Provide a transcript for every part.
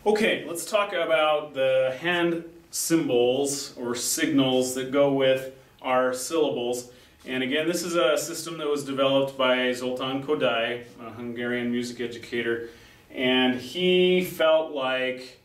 Okay, let's talk about the hand symbols or signals that go with our syllables. And again, this is a system that was developed by Zoltan Kodály, a Hungarian music educator, and he felt like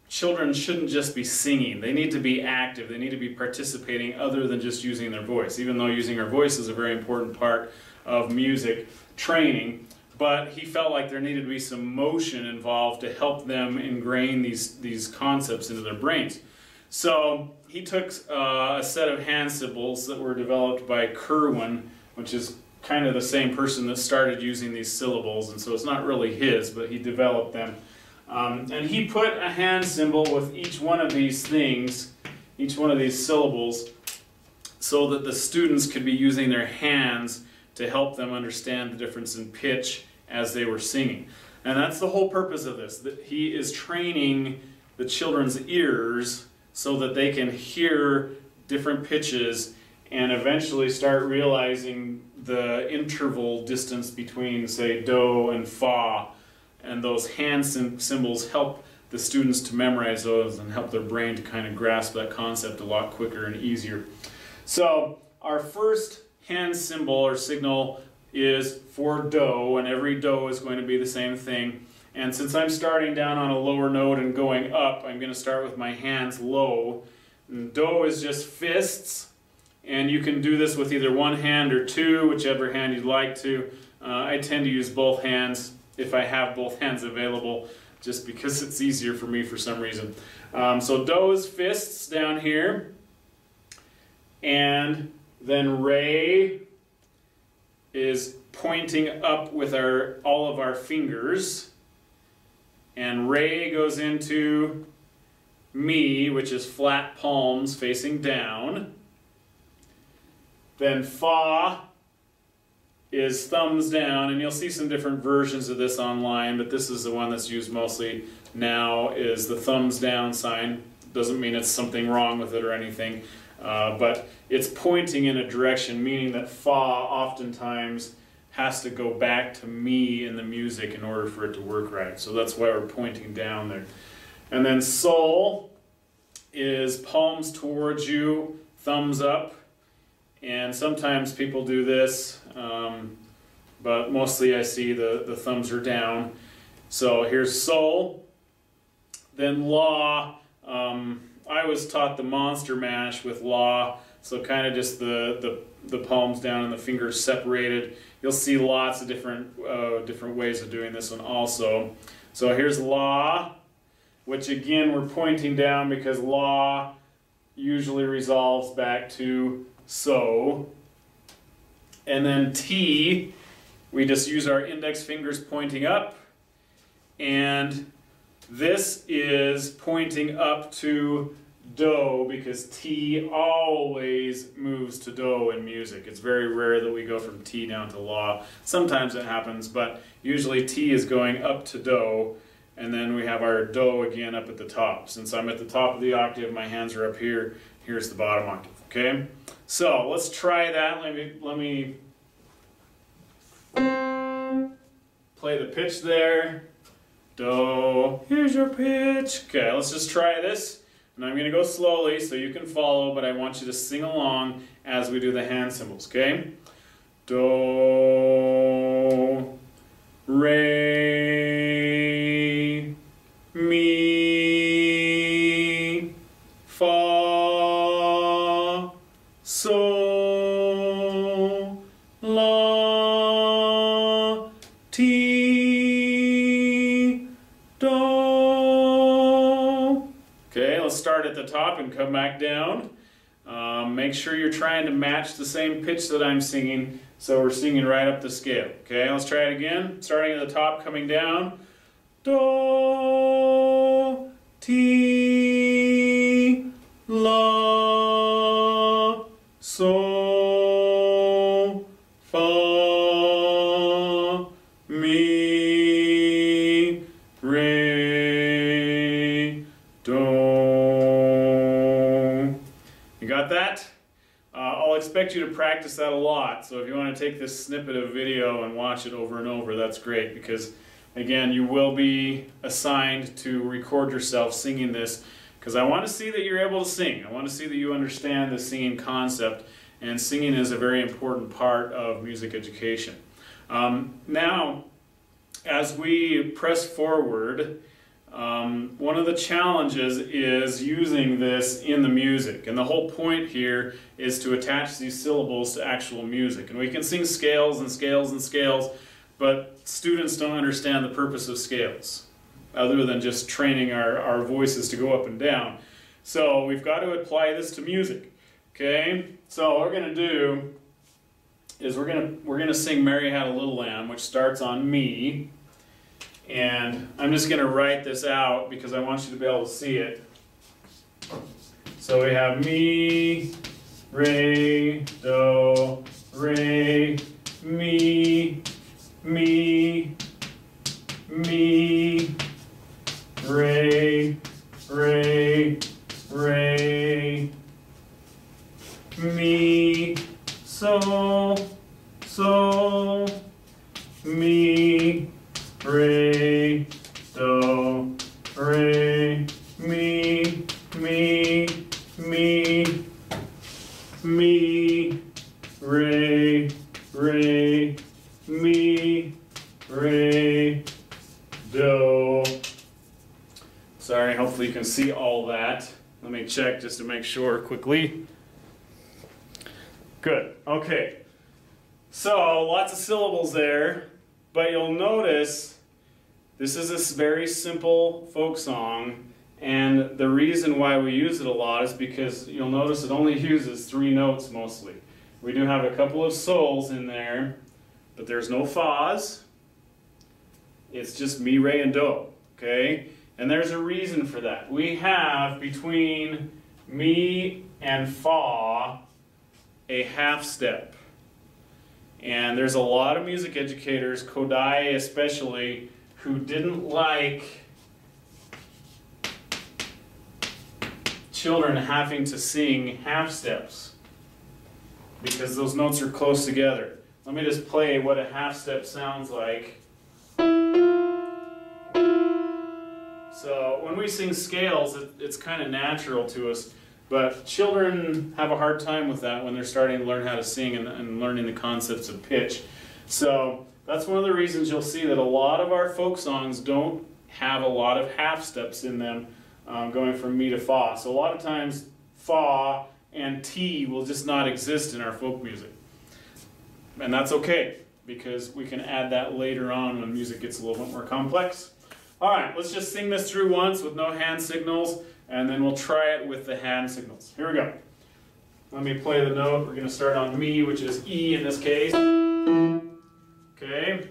children shouldn't just be singing. They need to be active. They need to be participating other than just using their voice, even though using our voice is a very important part of music training. But he felt like there needed to be some motion involved to help them ingrain these concepts into their brains. So he took a set of hand symbols that were developed by Kerwin, which is kind of the same person that started using these syllables, and so it's not really his, but he developed them. And he put a hand symbol with each one of these things, each one of these syllables, so that the students could be using their hands to help them understand the difference in pitch as they were singing. And that's the whole purpose of this, that he is training the children's ears so that they can hear different pitches and eventually start realizing the interval distance between, say, do and fa. And those hand symbols help the students to memorize those and help their brain to kind of grasp that concept a lot quicker and easier. So our first hand symbol or signal is for do, and every do is going to be the same thing. And since I'm starting down on a lower note and going up, I'm going to start with my hands low. And do is just fists, and you can do this with either one hand or two, whichever hand you'd like to. I tend to use both hands if I have both hands available, just because it's easier for me for some reason. So do is fists down here, and then re is pointing up with all of our fingers, and re goes into mi, which is flat palms facing down. Then fa is thumbs down, and you'll see some different versions of this online, but this is the one that's used mostly now, is the thumbs down sign. Doesn't mean it's something wrong with it or anything, but it's pointing in a direction, meaning that fa oftentimes has to go back to mi in the music in order for it to work right. So that's why we're pointing down there. And then sol is palms towards you, thumbs up. And sometimes people do this, but mostly I see the thumbs are down. So here's sol. Then la. I was taught the monster mash with la, so kind of just the palms down and the fingers separated. You'll see lots of different ways of doing this one also. So here's la, which again we're pointing down because la usually resolves back to so. And then T, we just use our index fingers pointing up, and this is pointing up to do because T always moves to do in music. It's very rare that we go from T down to la. Sometimes it happens, but usually T is going up to do, and then we have our do again up at the top. Since I'm at the top of the octave, my hands are up here. Here's the bottom octave, okay? So let's try that. Let me play the pitch there. Do, here's your pitch. Okay, let's just try this. And I'm going to go slowly so you can follow, but I want you to sing along as we do the hand symbols, okay? Do, re, mi, fa, sol, la, ti, do. Okay, let's start at the top and come back down. Make sure you're trying to match the same pitch that I'm singing, so we're singing right up the scale. Okay, let's try it again. Starting at the top, coming down. Do, ti, la, sol, fa, mi, re, do. You got that? I'll expect you to practice that a lot, so if you want to take this snippet of video and watch it over and over, that's great, because again, you will be assigned to record yourself singing this, because I want to see that you're able to sing. I want to see that you understand the singing concept, and singing is a very important part of music education. Now, as we press forward, one of the challenges is using this in the music, and the whole point here is to attach these syllables to actual music. And we can sing scales and scales and scales, but students don't understand the purpose of scales, other than just training our voices to go up and down. So we've got to apply this to music. Okay? So what we're going to do is we're going to sing Mary Had a Little Lamb, which starts on me. And I'm just going to write this out because I want you to be able to see it. So we have mi, re, do, re, mi, mi, mi, re, re, re, mi, so, so, mi, re, do, re, mi, mi, mi, mi, re, re, mi, re, do. Sorry, hopefully you can see all that. Let me check just to make sure quickly. Good, okay. So, lots of syllables there, but you'll notice this is a very simple folk song, and the reason why we use it a lot is because you'll notice it only uses 3 notes mostly. We do have a couple of sols in there, but there's no fas. It's just mi, re, and do, okay? And there's a reason for that. We have between mi and fa a half step. And there's a lot of music educators, Kodai especially, who didn't like children having to sing half steps because those notes are close together. Let me just play what a half step sounds like. So when we sing scales, it's kind of natural to us, but children have a hard time with that when they're starting to learn how to sing and learning the concepts of pitch. So that's one of the reasons you'll see that a lot of our folk songs don't have a lot of half steps in them, going from mi to fa. So a lot of times fa and ti will just not exist in our folk music. And that's okay, because we can add that later on when music gets a little bit more complex. All right, let's just sing this through once with no hand signals, and then we'll try it with the hand signals. Here we go. Let me play the note. We're going to start on mi, which is E in this case. Okay.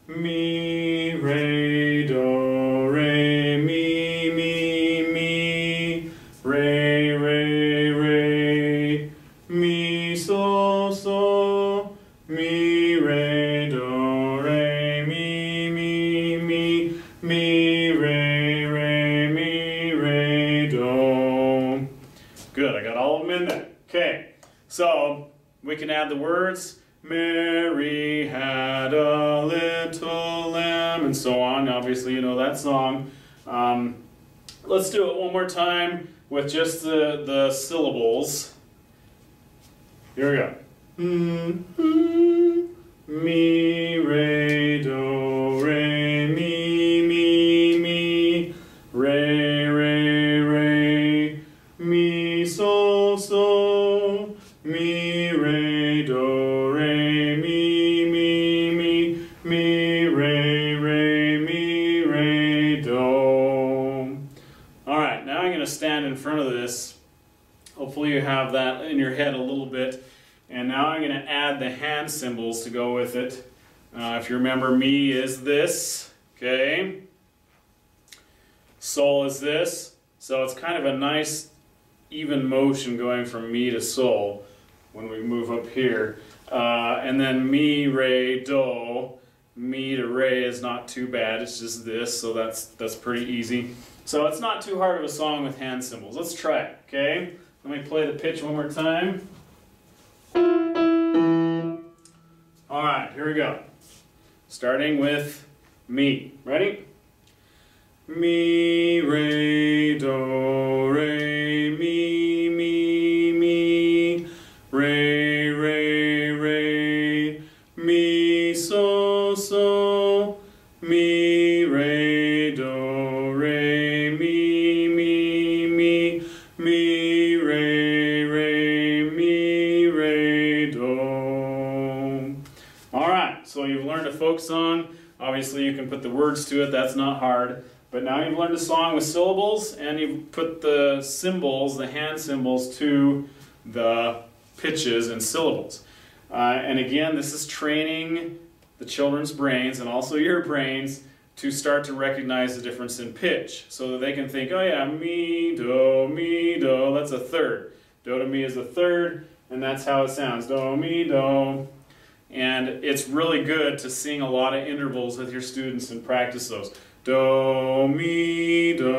Mi, re, do, re, mi, mi, mi, re, re, re, mi, so, so, mi, re, do, re, mi, mi, mi, mi, re, re, mi, re, do. Good, I got all of them in there. Okay, so we can add the words. Mary had a little lamb, and so on. Obviously, you know that song. Let's do it one more time with just the syllables. Here we go. Mi, re, do, re, mi, mi, mi, re, re, re, mi, so, so, mi, re, do, re, mi, mi, mi, mi, re, re, mi, re, do. All right, now I'm going to stand in front of this. Hopefully you have that in your head a little bit. And now I'm going to add the hand symbols to go with it. If you remember, mi is this, okay? Sol is this. So it's kind of a nice even motion going from mi to sol when we move up here. And then mi, re, do. Mi to re is not too bad, it's just this, so that's pretty easy. So it's not too hard of a song with hand symbols. Let's try it, okay? Let me play the pitch one more time. All right, here we go. Starting with mi. Ready? Mi, re, do, re, mi, mi, mi, re, re, re, mi, so, so, mi, re, do, re, mi, mi, mi, mi, re, re, mi, re, do. All right, so you've learned a folk song. Obviously you can put the words to it, that's not hard. But now you've learned a song with syllables, and you've put the symbols, the hand symbols, to the pitches and syllables. And again, this is training the children's brains, and also your brains, to start to recognize the difference in pitch, so that they can think, oh yeah, mi, do, that's a third. Do to mi is a third, and that's how it sounds, do, mi, do. And it's really good to sing a lot of intervals with your students and practice those. Do, mi, do,